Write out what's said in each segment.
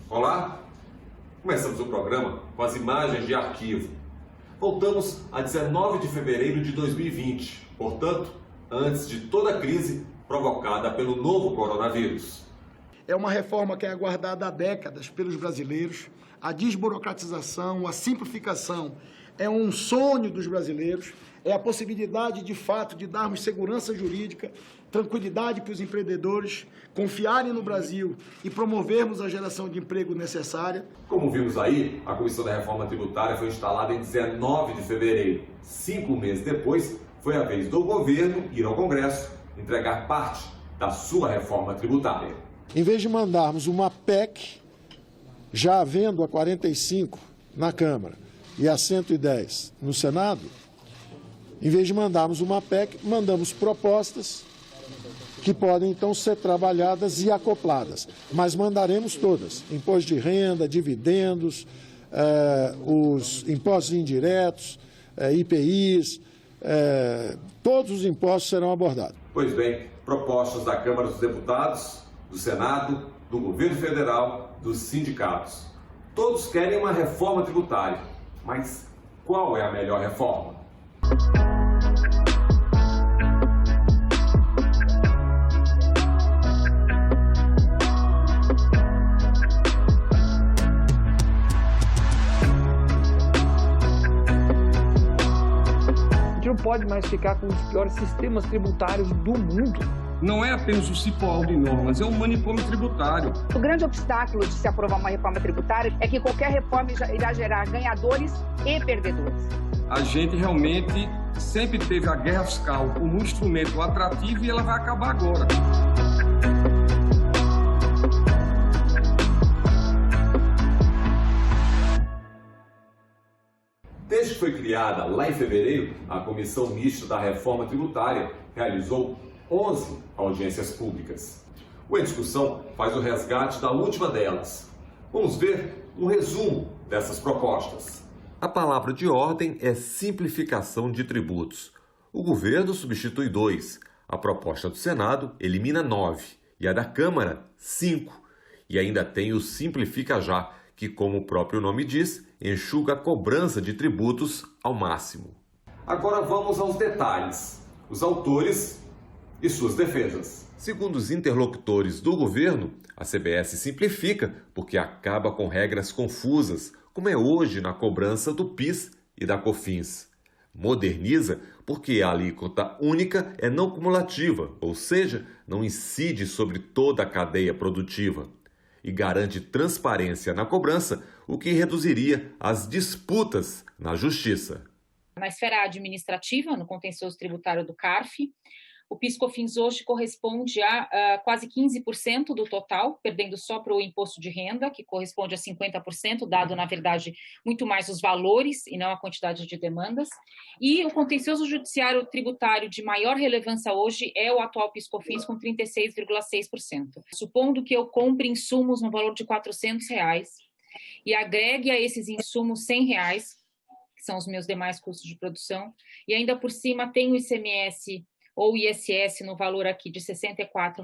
Olá, começamos o programa com as imagens de arquivo. Voltamos a 19 de fevereiro de 2020, portanto, antes de toda a crise provocada pelo novo coronavírus. É uma reforma que é aguardada há décadas pelos brasileiros. A desburocratização, a simplificação é um sonho dos brasileiros. É a possibilidade, de fato, de darmos segurança jurídica, tranquilidade para os empreendedores confiarem no Brasil e promovermos a geração de emprego necessária. Como vimos aí, a Comissão da Reforma Tributária foi instalada em 19 de fevereiro. 5 meses depois, foi a vez do governo ir ao Congresso entregar parte da sua reforma tributária. Em vez de mandarmos uma PEC, já havendo a 45 na Câmara e a 110 no Senado, em vez de mandarmos uma PEC, mandamos propostas que podem, então, ser trabalhadas e acopladas. Mas mandaremos todas, imposto de renda, dividendos, os impostos indiretos, IPIs, todos os impostos serão abordados. Pois bem, propostas da Câmara dos Deputados, do Senado, do Governo Federal, dos sindicatos. Todos querem uma reforma tributária, mas qual é a melhor reforma? A gente não pode mais ficar com os piores sistemas tributários do mundo. Não é apenas o cipoal de normas, é um manipúlio tributário. O grande obstáculo de se aprovar uma reforma tributária é que qualquer reforma irá gerar ganhadores e perdedores. A gente realmente sempre teve a guerra fiscal como um instrumento atrativo e ela vai acabar agora. Desde que foi criada lá em fevereiro, a Comissão Mista da Reforma Tributária realizou 11 audiências públicas. O Em Discussão faz o resgate da última delas. Vamos ver um resumo dessas propostas. A palavra de ordem é simplificação de tributos. O governo substitui 2. A proposta do Senado elimina 9. E a da Câmara, 5. E ainda tem o Simplifica Já, que, como o próprio nome diz, enxuga a cobrança de tributos ao máximo. Agora vamos aos detalhes. Os autores e suas defesas. Segundo os interlocutores do governo, a CBS simplifica porque acaba com regras confusas, como é hoje na cobrança do PIS e da COFINS. Moderniza porque a alíquota única é não cumulativa, ou seja, não incide sobre toda a cadeia produtiva. E garante transparência na cobrança, o que reduziria as disputas na justiça. Na esfera administrativa, no contencioso tributário do CARF, o PIS/COFINS hoje corresponde a quase 15% do total, perdendo só para o imposto de renda, que corresponde a 50%, dado, na verdade, muito mais os valores e não a quantidade de demandas. E o contencioso judiciário tributário de maior relevância hoje é o atual PIS/COFINS, com 36,6%. Supondo que eu compre insumos no valor de R$400 e agregue a esses insumos R$100, que são os meus demais custos de produção, e ainda por cima tenho o ICMS ou ISS no valor aqui de R$64,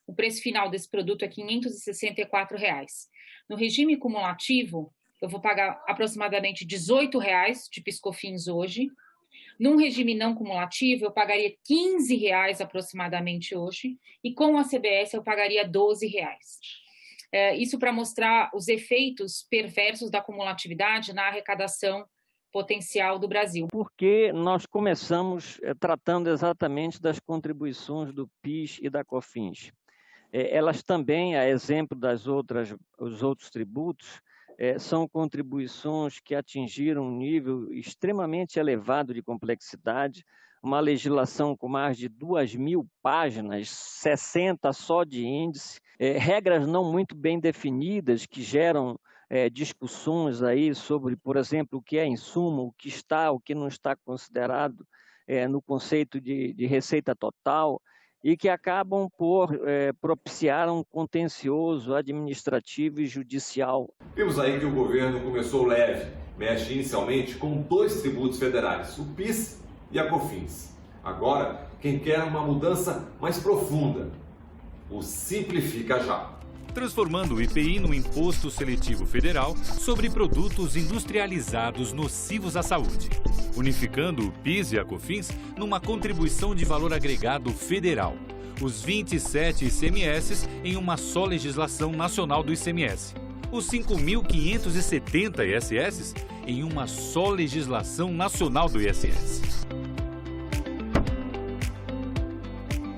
o preço final desse produto é R$564. No regime cumulativo, eu vou pagar aproximadamente R$18 de PIS/COFINS hoje. Num regime não cumulativo, eu pagaria R$15 aproximadamente hoje, e com a CBS eu pagaria R$12. Isso para mostrar os efeitos perversos da cumulatividade na arrecadação potencial do Brasil. Porque nós começamos tratando exatamente das contribuições do PIS e da COFINS. Elas também, a exemplo os outros tributos, são contribuições que atingiram um nível extremamente elevado de complexidade, uma legislação com mais de 2.000 páginas, 60 só de índice, regras não muito bem definidas que geram discussões aí sobre, por exemplo, o que é insumo, o que não está considerado no conceito de receita total, e que acabam por propiciar um contencioso administrativo e judicial. Vimos aí que o governo começou leve, mexe inicialmente com 2 tributos federais, o PIS e a COFINS. Agora, quem quer uma mudança mais profunda, o Simplifica Já. transformando o IPI no Imposto Seletivo Federal sobre produtos industrializados nocivos à saúde, unificando o PIS e a COFINS numa contribuição de valor agregado federal, os 27 ICMS em uma só legislação nacional do ICMS, os 5.570 ISS em uma só legislação nacional do ISS.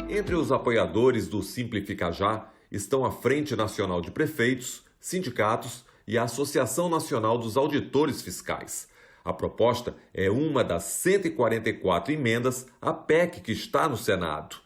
Entre os apoiadores do Simplifica Já estão a Frente Nacional de Prefeitos, sindicatos e a Associação Nacional dos Auditores Fiscais. A proposta é uma das 144 emendas à PEC que está no Senado.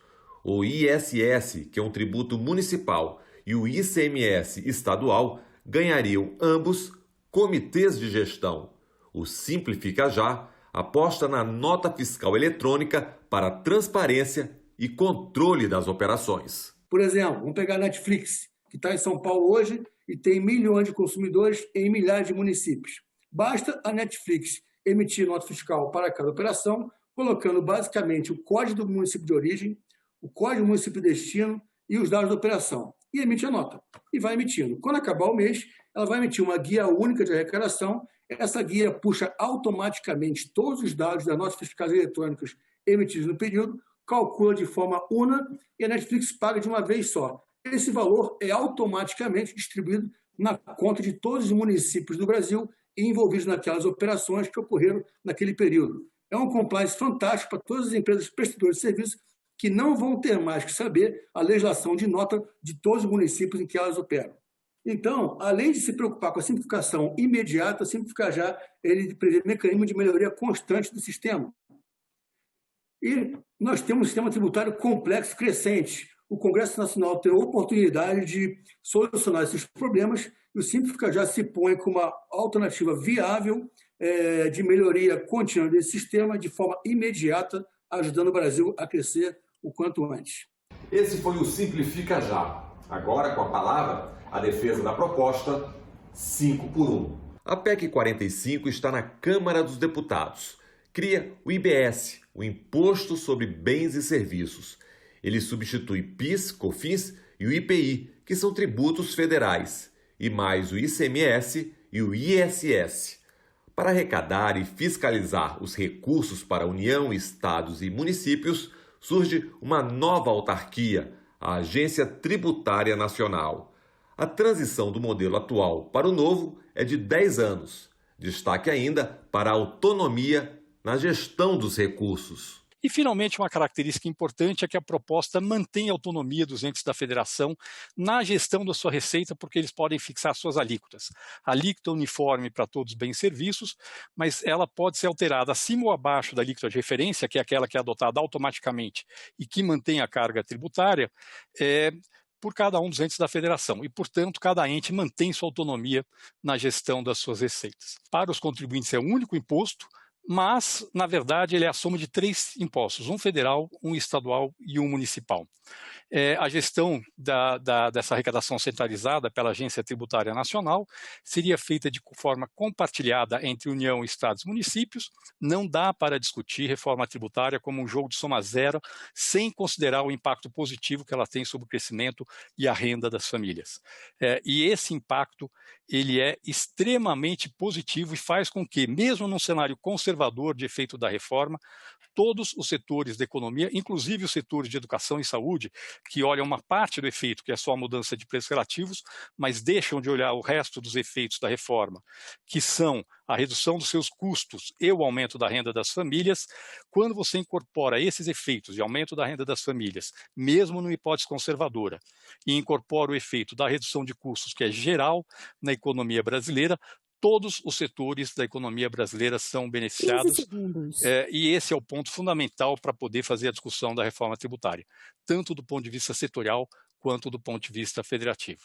O ISS, que é um tributo municipal, e o ICMS estadual ganhariam ambos comitês de gestão. O Simplifica Já aposta na nota fiscal eletrônica para transparência e controle das operações. Por exemplo, vamos pegar a Netflix, que está em São Paulo hoje e tem milhões de consumidores em milhares de municípios. Basta a Netflix emitir nota fiscal para cada operação, colocando basicamente o código do município de origem, o código do município de destino e os dados da operação. E emite a nota. E vai emitindo. Quando acabar o mês, ela vai emitir uma guia única de arrecadação. Essa guia puxa automaticamente todos os dados das notas fiscais eletrônicas emitidas no período, calcula de forma una e a Netflix paga de uma vez só. Esse valor é automaticamente distribuído na conta de todos os municípios do Brasil envolvidos naquelas operações que ocorreram naquele período. É um compliance fantástico para todas as empresas prestadoras de serviços que não vão ter mais que saber a legislação de nota de todos os municípios em que elas operam. Então, além de se preocupar com a simplificação imediata, Simplifica Já ele prevê mecanismo de melhoria constante do sistema. E nós temos um sistema tributário complexo e crescente. O Congresso Nacional tem a oportunidade de solucionar esses problemas e o Simplifica Já se põe como uma alternativa viável de melhoria contínua desse sistema de forma imediata, ajudando o Brasil a crescer o quanto antes. Esse foi o Simplifica Já. Agora, com a palavra, a defesa da proposta 5x1. A PEC 45 está na Câmara dos Deputados. Cria o IBS, o Imposto sobre Bens e Serviços. Ele substitui PIS, COFINS e o IPI, que são tributos federais, e mais o ICMS e o ISS. Para arrecadar e fiscalizar os recursos para a União, estados e municípios, surge uma nova autarquia, a Agência Tributária Nacional. A transição do modelo atual para o novo é de 10 anos. Destaque ainda para a autonomia na gestão dos recursos. E, finalmente, uma característica importante é que a proposta mantém a autonomia dos entes da federação na gestão da sua receita, porque eles podem fixar suas alíquotas. A alíquota uniforme para todos os bens e serviços, mas ela pode ser alterada acima ou abaixo da alíquota de referência, que é aquela que é adotada automaticamente e que mantém a carga tributária, por cada um dos entes da federação. E, portanto, cada ente mantém sua autonomia na gestão das suas receitas. Para os contribuintes é um único imposto, mas, na verdade, ele é a soma de 3 impostos, um federal, um estadual e um municipal. A gestão dessa arrecadação centralizada pela Agência Tributária Nacional seria feita de forma compartilhada entre União, Estados e municípios. Não dá para discutir reforma tributária como um jogo de soma zero, sem considerar o impacto positivo que ela tem sobre o crescimento e a renda das famílias. E esse impacto ele é extremamente positivo e faz com que, mesmo num cenário conservador de efeito da reforma, todos os setores da economia, inclusive os setores de educação e saúde, que olham uma parte do efeito, que é só a mudança de preços relativos, mas deixam de olhar o resto dos efeitos da reforma, que são a redução dos seus custos e o aumento da renda das famílias. Quando você incorpora esses efeitos de aumento da renda das famílias, mesmo numa hipótese conservadora, e incorpora o efeito da redução de custos, que é geral na economia brasileira, todos os setores da economia brasileira são beneficiados e esse é o ponto fundamental para poder fazer a discussão da reforma tributária, tanto do ponto de vista setorial quanto do ponto de vista federativo.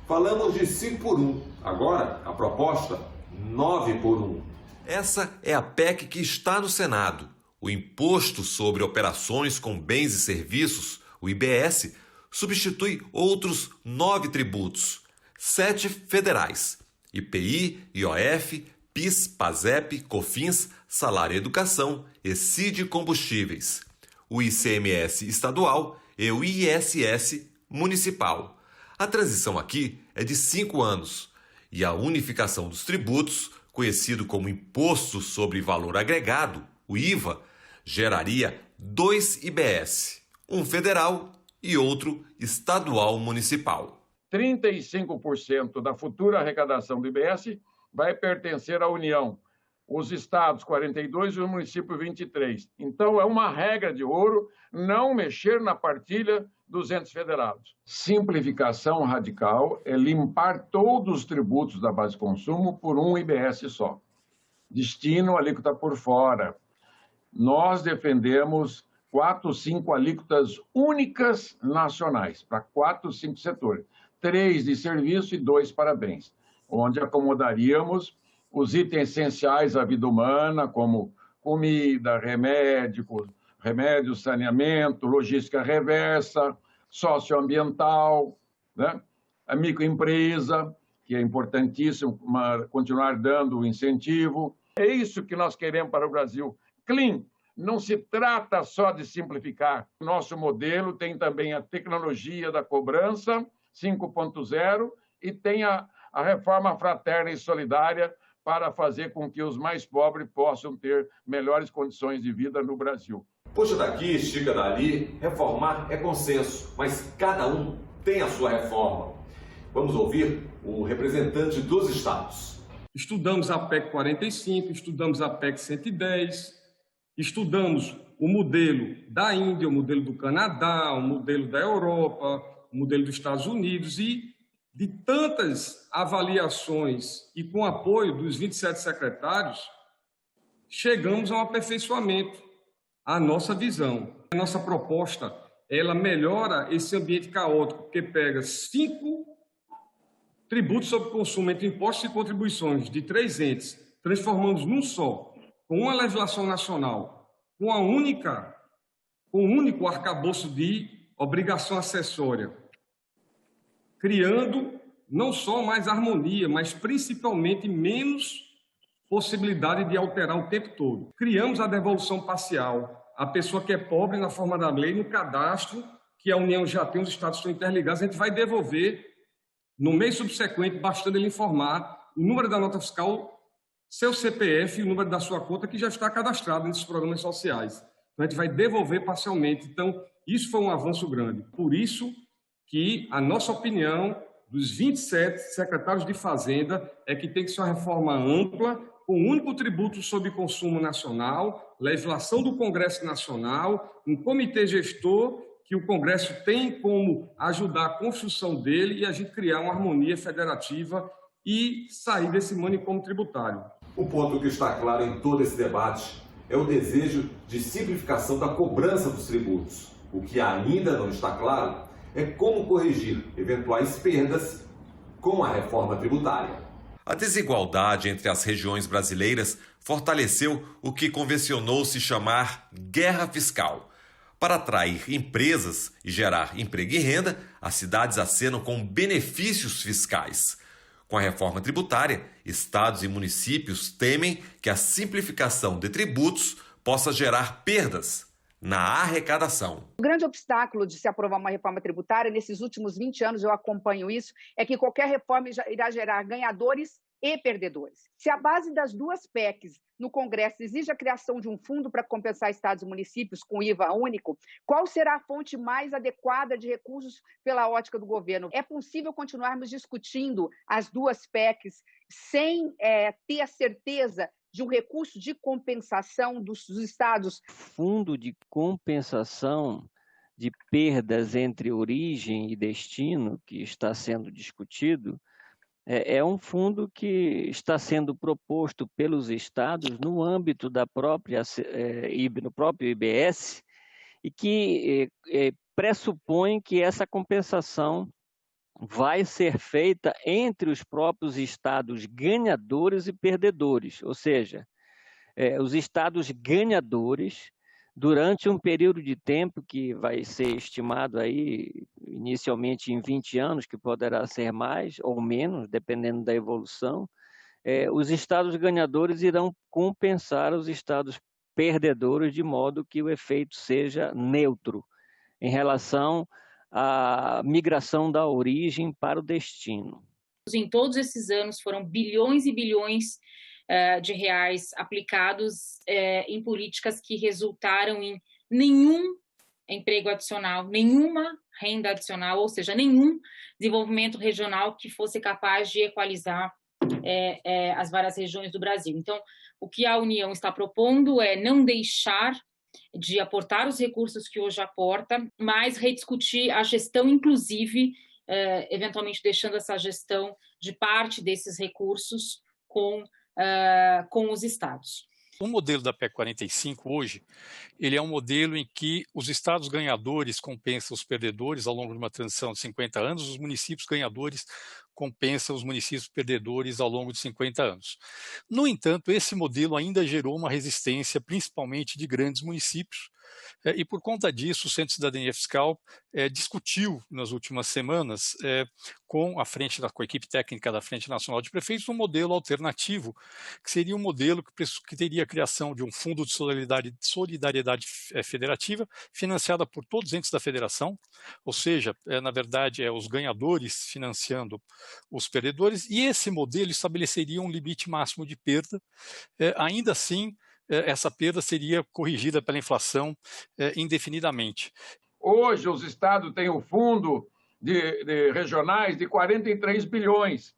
Falamos de 5x1, agora a proposta 9x1. Essa é a PEC que está no Senado. O Imposto sobre Operações com Bens e Serviços, o IBS, substitui outros 9 tributos, 7 federais. IPI, IOF, PIS, PASEP, COFINS, Salário e Educação e CID Combustíveis, o ICMS estadual e o ISS municipal. A transição aqui é de 5 anos e a unificação dos tributos, conhecido como Imposto sobre Valor Agregado, o IVA, geraria 2 IBS, um federal e outro estadual municipal. 35% da futura arrecadação do IBS vai pertencer à União, os estados 42 e o município 23. Então, é uma regra de ouro não mexer na partilha dos entes federados. Simplificação radical é limpar todos os tributos da base de consumo por um IBS só. Destino alíquota por fora. Nós defendemos 4, 5 alíquotas únicas nacionais, para 4, 5 setores. 3 de serviço e 2 para bens, onde acomodaríamos os itens essenciais à vida humana, como comida, remédio, saneamento, logística reversa, socioambiental, né? A microempresa, que é importantíssimo continuar dando o incentivo. É isso que nós queremos para o Brasil. Clean. Não se trata só de simplificar. Nosso modelo tem também a tecnologia da cobrança 5.0 e tem a reforma fraterna e solidária para fazer com que os mais pobres possam ter melhores condições de vida no Brasil. Puxa daqui, estica dali, reformar é consenso, mas cada um tem a sua reforma. Vamos ouvir o representante dos estados. Estudamos a PEC 45, estudamos a PEC 110, estudamos o modelo da Índia, o modelo do Canadá, o modelo da Europa, o modelo dos Estados Unidos e de tantas avaliações e com apoio dos 27 secretários, chegamos a um aperfeiçoamento, à nossa visão. A nossa proposta, ela melhora esse ambiente caótico, porque pega 5 tributos sobre consumo entre impostos e contribuições de 3 entes, transformamos num só, com uma legislação nacional, com um único arcabouço de obrigação acessória, criando não só mais harmonia, mas principalmente menos possibilidade de alterar o tempo todo. Criamos a devolução parcial. A pessoa que é pobre na forma da lei, no cadastro, que a União já tem, os estados estão interligados, a gente vai devolver no mês subsequente, bastando ele informar o número da nota fiscal, seu CPF e o número da sua conta, que já está cadastrado nesses programas sociais. Então, a gente vai devolver parcialmente. Então, isso foi um avanço grande. Por isso que a nossa opinião dos 27 secretários de Fazenda é que tem que ser uma reforma ampla, com um único tributo sobre consumo nacional, legislação do Congresso Nacional, um comitê gestor que o Congresso tem como ajudar a construção dele e a gente criar uma harmonia federativa e sair desse manicômio tributário. O ponto que está claro em todo esse debate é o desejo de simplificação da cobrança dos tributos. O que ainda não está claro é como corrigir eventuais perdas com a reforma tributária. A desigualdade entre as regiões brasileiras fortaleceu o que convencionou-se chamar guerra fiscal. Para atrair empresas e gerar emprego e renda, as cidades acenam com benefícios fiscais. Com a reforma tributária, estados e municípios temem que a simplificação de tributos possa gerar perdas na arrecadação. O grande obstáculo de se aprovar uma reforma tributária, nesses últimos 20 anos eu acompanho isso, é que qualquer reforma irá gerar ganhadores e perdedores. Se a base das 2 PECs no Congresso exige a criação de um fundo para compensar estados e municípios com IVA único, qual será a fonte mais adequada de recursos pela ótica do governo? É possível continuarmos discutindo as 2 PECs sem ter a certeza de um recurso de compensação dos estados? Fundo de compensação de perdas entre origem e destino, que está sendo discutido, é um fundo que está sendo proposto pelos estados no âmbito da própria, no próprio IBS e que pressupõe que essa compensação vai ser feita entre os próprios estados ganhadores e perdedores, ou seja, os estados ganhadores, durante um período de tempo que vai ser estimado aí inicialmente em 20 anos, que poderá ser mais ou menos, dependendo da evolução, os estados ganhadores irão compensar os estados perdedores de modo que o efeito seja neutro em relação a migração da origem para o destino. Em todos esses anos foram bilhões e bilhões de reais aplicados em políticas que resultaram em nenhum emprego adicional, nenhuma renda adicional, ou seja, nenhum desenvolvimento regional que fosse capaz de equalizar as várias regiões do Brasil. Então, o que a União está propondo é não deixar de aportar os recursos que hoje aporta, mas rediscutir a gestão, inclusive, eventualmente deixando essa gestão de parte desses recursos com os estados. O modelo da PEC 45 hoje, ele é um modelo em que os estados ganhadores compensam os perdedores ao longo de uma transição de 50 anos, os municípios ganhadores compensam os municípios perdedores ao longo de 50 anos. No entanto, esse modelo ainda gerou uma resistência, principalmente de grandes municípios, e por conta disso o Centro de Cidadania Fiscal discutiu nas últimas semanas com a equipe técnica da Frente Nacional de Prefeitos um modelo alternativo, que seria um modelo que teria a criação de um fundo de solidariedade federativa financiada por todos os entes da federação, ou seja, na verdade, os ganhadores financiando os perdedores, e esse modelo estabeleceria um limite máximo de perda, ainda assim, essa perda seria corrigida pela inflação indefinidamente. Hoje, os estados têm o fundo de regionais de 43 bilhões.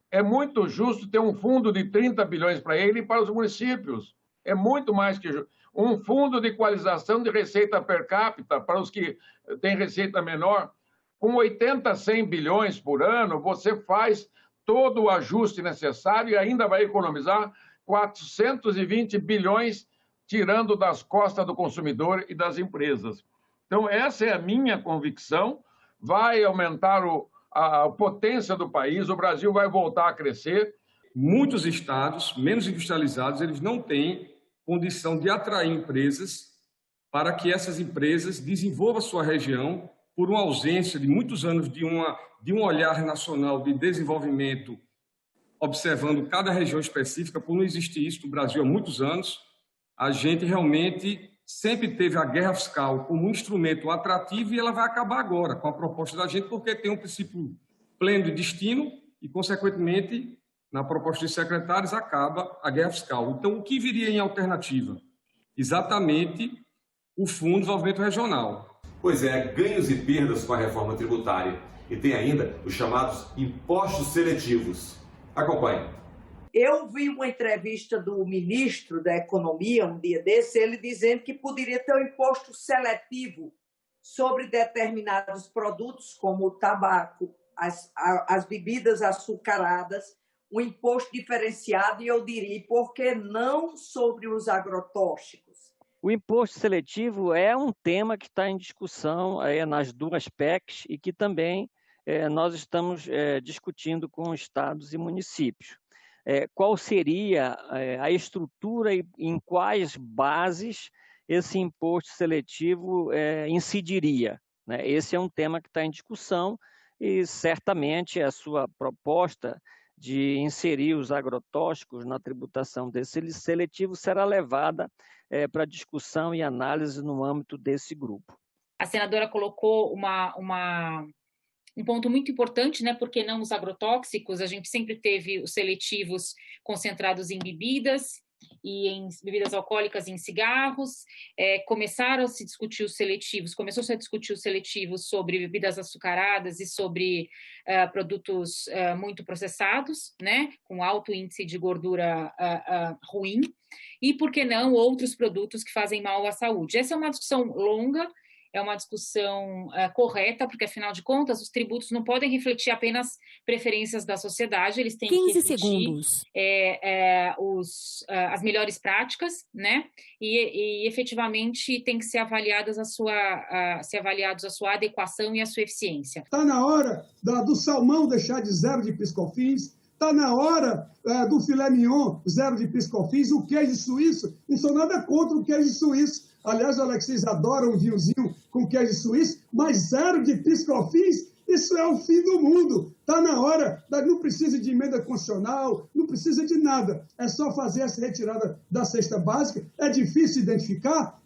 É muito justo ter um fundo de 30 bilhões para ele e para os municípios. É muito mais que justo. Um fundo de equalização de receita per capita para os que têm receita menor. Com 80, 100 bilhões por ano, você faz todo o ajuste necessário e ainda vai economizar 420 bilhões, tirando das costas do consumidor e das empresas. Então, essa é a minha convicção, vai aumentar a potência do país, o Brasil vai voltar a crescer. Muitos estados, menos industrializados, eles não têm condição de atrair empresas para que essas empresas desenvolvam a sua região por uma ausência de muitos anos de um olhar nacional de desenvolvimento, observando cada região específica. Por não existir isso no Brasil há muitos anos, a gente realmente sempre teve a guerra fiscal como um instrumento atrativo e ela vai acabar agora com a proposta da gente, porque tem um princípio pleno de destino e, consequentemente, na proposta dos secretários, acaba a guerra fiscal. Então, o que viria em alternativa? Exatamente o Fundo de Desenvolvimento Regional. Pois é, ganhos e perdas com a reforma tributária. E tem ainda os chamados impostos seletivos. Acompanhe. Eu vi uma entrevista do ministro da Economia, um dia desse, ele dizendo que poderia ter um imposto seletivo sobre determinados produtos, como o tabaco, as bebidas açucaradas, um imposto diferenciado, e eu diria, por que não sobre os agrotóxicos? O imposto seletivo é um tema que está em discussão nas duas PECs e que também nós estamos discutindo com estados e municípios. Qual seria a estrutura e em quais bases esse imposto seletivo incidiria, né? Esse é um tema que está em discussão e certamente a sua proposta de inserir os agrotóxicos na tributação desse seletivo será levada para discussão e análise no âmbito desse grupo. A senadora colocou um ponto muito importante, né? Porque não os agrotóxicos? A gente sempre teve os seletivos concentrados em bebidas e em bebidas alcoólicas e em cigarros. Começou-se a discutir os seletivos sobre bebidas açucaradas e sobre produtos muito processados, né? Com alto índice de gordura ruim. E, por que não, outros produtos que fazem mal à saúde. Essa é uma discussão longa, é uma discussão correta, porque, afinal de contas, os tributos não podem refletir apenas preferências da sociedade, eles têm que refletir as melhores práticas, né? E efetivamente tem que ser avaliados a sua adequação e a sua eficiência. Está na hora do salmão deixar de 0 de PIS/COFINS, está na hora do filé mignon 0 de PIS/COFINS, o queijo suíço, não sou nada contra o queijo suíço. Aliás, o Alexis adora um vinhozinho com queijo suíço, mas 0 de PIS/COFINS, isso é o fim do mundo. Está na hora, não precisa de emenda constitucional, não precisa de nada. É só fazer essa retirada da cesta básica. É difícil identificar?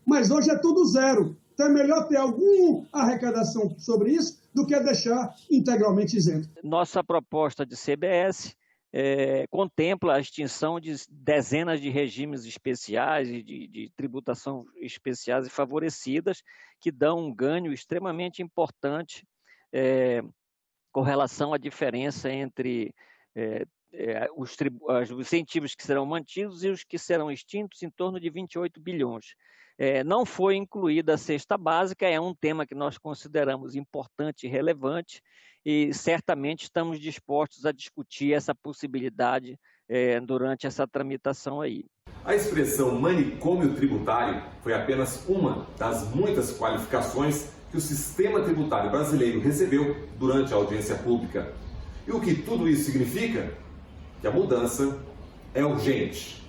Mas hoje é tudo 0. Então é melhor ter alguma arrecadação sobre isso do que deixar integralmente isento. Nossa proposta de CBS contempla a extinção de dezenas de regimes especiais e de tributação especiais e favorecidas, que dão um ganho extremamente importante com relação à diferença entre os incentivos que serão mantidos e os que serão extintos, em torno de 28 bilhões. Não foi incluída a cesta básica, é um tema que nós consideramos importante e relevante, e certamente estamos dispostos a discutir essa possibilidade durante essa tramitação aí. A expressão manicômio tributário foi apenas uma das muitas qualificações que o sistema tributário brasileiro recebeu durante a audiência pública. E o que tudo isso significa? Que a mudança é urgente.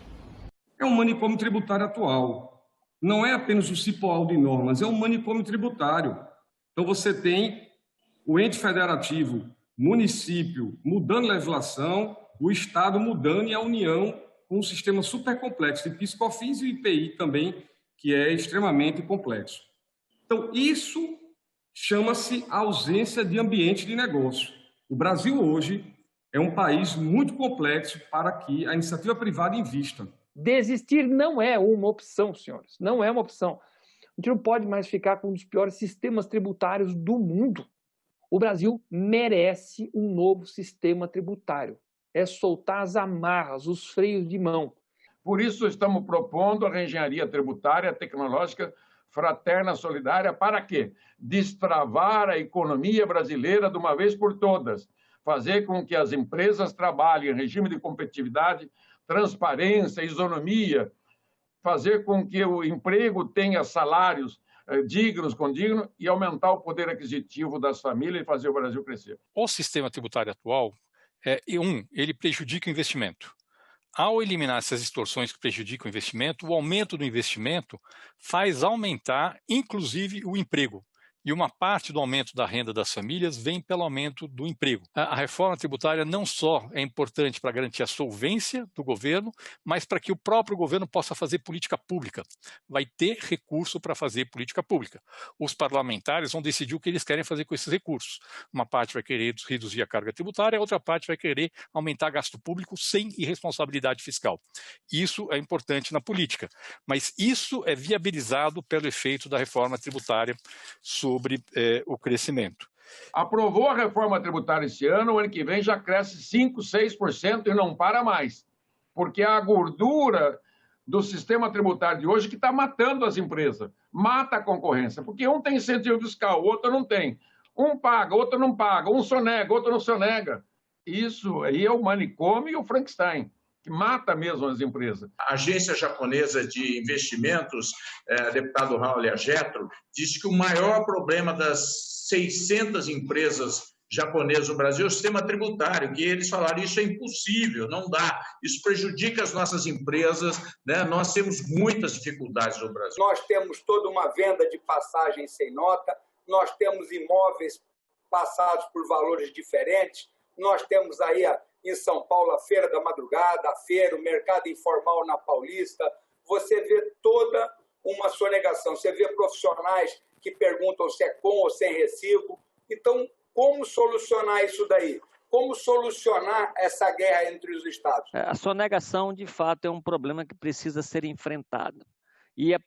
É um manicômio tributário atual. Não é apenas o cipoal de normas, é um manicômio tributário. Então você tem o ente federativo, município mudando legislação, o Estado mudando e a União com um sistema super complexo de PIS, COFINS e o IPI também, que é extremamente complexo. Então isso chama-se ausência de ambiente de negócio. O Brasil hoje é um país muito complexo para que a iniciativa privada invista. Desistir não é uma opção, senhores. Não é uma opção. A gente não pode mais ficar com um dos piores sistemas tributários do mundo. O Brasil merece um novo sistema tributário. É soltar as amarras, os freios de mão. Por isso, estamos propondo a reengenharia tributária tecnológica fraterna solidária para quê? Destravar a economia brasileira de uma vez por todas. Fazer com que as empresas trabalhem em regime de competitividade, transparência, isonomia, fazer com que o emprego tenha salários dignos, condignos, e aumentar o poder aquisitivo das famílias e fazer o Brasil crescer. O sistema tributário atual, ele prejudica o investimento. Ao eliminar essas distorções que prejudicam o investimento, o aumento do investimento faz aumentar, inclusive, o emprego. E uma parte do aumento da renda das famílias vem pelo aumento do emprego. A reforma tributária não só é importante para garantir a solvência do governo, mas para que o próprio governo possa fazer política pública. Vai ter recurso para fazer política pública. Os parlamentares vão decidir o que eles querem fazer com esses recursos. Uma parte vai querer reduzir a carga tributária, a outra parte vai querer aumentar gasto público sem irresponsabilidade fiscal. Isso é importante na política, mas isso é viabilizado pelo efeito da reforma tributária sobre o crescimento. Aprovou a reforma tributária esse ano, o ano que vem já cresce 5%, 6% e não para mais. Porque é a gordura do sistema tributário de hoje que está matando as empresas, mata a concorrência, porque um tem incentivo fiscal, o outro não tem. Um paga, outro não paga, um sonega, outro não sonega. Isso aí é o manicômio e o Frankenstein, que mata mesmo as empresas. A agência japonesa de investimentos, deputado Raul Agetro, disse que o maior problema das 600 empresas japonesas no Brasil é o sistema tributário, que eles falaram isso é impossível, não dá, isso prejudica as nossas empresas, né? Nós temos muitas dificuldades no Brasil. Nós temos toda uma venda de passagem sem nota, nós temos imóveis passados por valores diferentes, nós temos aí em São Paulo a Feira da Madrugada, a feira, o mercado informal na Paulista, você vê toda uma sonegação, você vê profissionais que perguntam se é com ou sem recibo. Então, como solucionar isso daí? Como solucionar essa guerra entre os estados? A sonegação, de fato, é um problema que precisa ser enfrentado. E a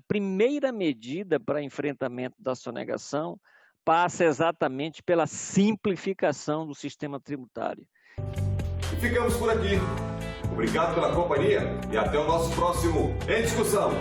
primeira medida para enfrentamento da sonegação passa exatamente pela simplificação do sistema tributário. E ficamos por aqui. Obrigado pela companhia e até o nosso próximo Em Discussão.